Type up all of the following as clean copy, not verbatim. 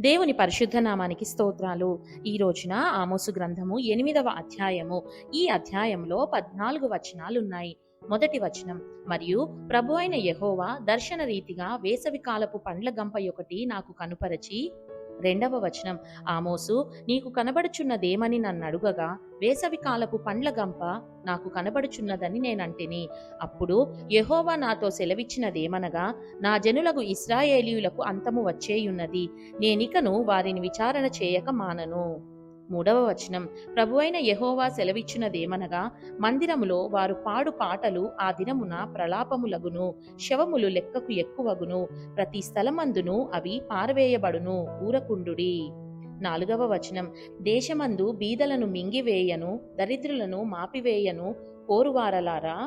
దేవుని పరిశుద్ధ నామానికి స్తోత్రాలు. ఈ రోజున ఆమోసు గ్రంథము 8వ అధ్యాయము. ఈ అధ్యాయంలో 14 వచనాలున్నాయి. మొదటి వచనం, మరియు ప్రభు అయిన యెహోవా దర్శన రీతిగా వేసవి కాలపు పండ్ల గంప ఒకటి నాకు కనుపరచి. రెండవ వచనం, ఆమోసు, నీకు కనబడుచున్నదేమని నన్నడుగగా, వేసవి కాలపు పండ్ల గంప నాకు కనబడుచున్నదని నేనంటిని. అప్పుడు యెహోవా నాతో సెలవిచ్చినదేమనగా, నా జనులకు ఇశ్రాయేలీయులకు అంతము వచ్చేయున్నది, నేనికను వారిని విచారణ చేయక మానను. మూడవ వచనం, ప్రభువైన యెహోవా సెలవిచ్చినదేమనగా, మందిరములో వారు పాడు పాటలు ఆ దినమున ప్రలాపములగును, శవములు లెక్కకు ఎక్కువగును, ప్రతి స్థలమందును అవి పారవేయబడును, ఊరకుండుడి. నాలుగవ వచనం, దేశమందు బీదలను మింగివేయను, దరిద్రులను మాపివేయను, కోరువారలారా.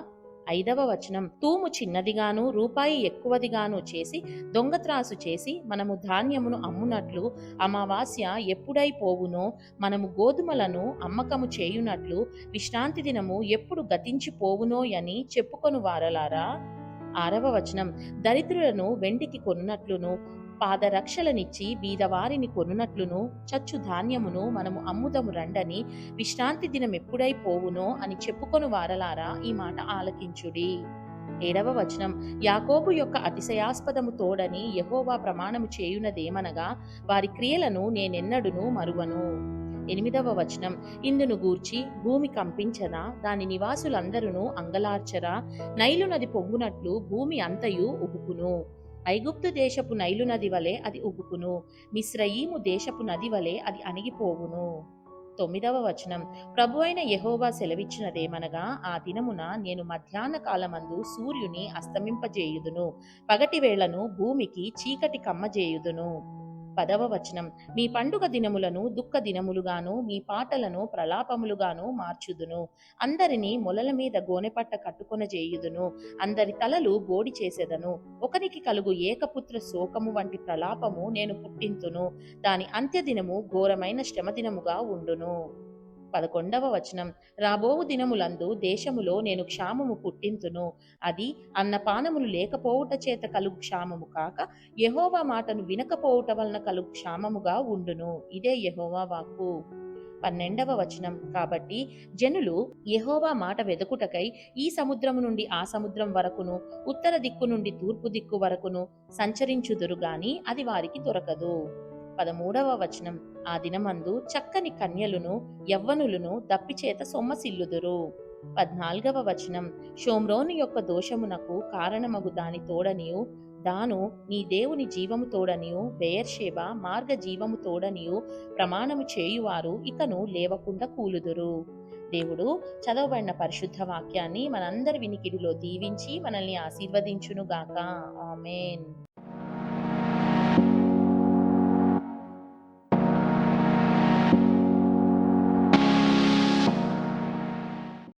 ఐదవ వచనం, తూము చిన్నదిగాను రూపాయి ఎక్కువదిగాను చేసి దొంగత్రాసు చేసి మనము ధాన్యమును అమ్మునట్లు, అమావాస్య ఎప్పుడైపోవునో మనము గోధుమలను అమ్మకము చేయునట్లు, విశ్రాంతి దినము ఎప్పుడు గతించిపోవునో అని చెప్పుకొను వారలారా. ఆరవ వచనం, దరిద్రులను వెండికి కొనున్నట్లును, పాదరక్షలనిచ్చి బీదవారిని కొనున్నట్లును, చచ్చు ధాన్యమును మనము అమ్ముదము రండని, విశ్రాంతి దినం ఎప్పుడైపోవునో అని చెప్పుకొను వారలారా, ఈ మాట ఆలకించుడి. ఏడవ వచనం, యాకోబు యొక్క అతిశయాస్పదము తోడని యెహోవా ప్రమాణము చేయునదేమనగా, వారి క్రియలను నేనెన్నడును మరువను. ఎనిమిదవ వచనం, ఇందును గూర్చి భూమి కంపించదా, దాని నివాసులందరూ అంగలార్చరా, నైలు నది పొంగునట్లు భూమి అంతయు ఉబుకును, ఐగుప్తు దేశపు నైలు నది వలె అది ఉబుకును, మిస్రయీము దేశపు నది వలె అది అణిగిపోవును. తొమ్మిదవ వచనం, ప్రభు అయిన యెహోవా సెలవిచ్చినదేమనగా, ఆ దినమున నేను మధ్యాహ్న కాలమందు సూర్యుని అస్తమింపజేయుదును, పగటి వేళను భూమికి చీకటి కమ్మజేయుదును. పదవ వచనం, మీ పండుగ దినములను దుఃఖ దినములుగాను, మీ పాటలను ప్రలాపములుగాను మార్చుదును, అందరినీ మొలల మీద గోనెపట్ట కట్టుకొనజేయుదును, అందరి తలలు బోడి చేసెదను, ఒకనికి కలుగు ఏకపుత్ర శోకము వంటి ప్రలాపము నేను పుట్టింతును, దాని అంత్యదినము ఘోరమైన శ్రమదినముగా ఉండును. 11వ వచనం, రాబోవు దినములందు దేశములో నేను క్షామము పుట్టింతును, అది అన్నపానములు లేకపోవుట చేత కలుగు క్షామము కాక, యెహోవా మాటను వినకపోవుట వలన కలుగు క్షామముగా ఉండును, ఇదే యెహోవా వాక్కు. 12వ వచనం, కాబట్టి జనులు యెహోవా మాట వెదకుటకై ఈ సముద్రము నుండి ఆ సముద్రం వరకును, ఉత్తర దిక్కు నుండి తూర్పు దిక్కు వరకును సంచరించుదురు గాని అది వారికి దొరకదు. 13వ వచనం, ఆ దినమందు చక్కని కన్యలును యవ్వనులను దప్పిచేత సొమ్మసిల్లుదురు. 14వ వచనం, షోమ్రోను యొక్క దోషమునకు కారణమగు దాని తోడనియు, దాను నీ దేవుని జీవము తోడనియు, బెయేర్షెబా మార్గ జీవము తోడనియు ప్రమాణము చేయువారు ఇకను లేవకుండా కూలుదురు. దేవుడు చదవబడిన పరిశుద్ధ వాక్యాన్ని మనందరి వినికిడిలో దీవించి మనల్ని ఆశీర్వదించునుగాక. ఆమేన్.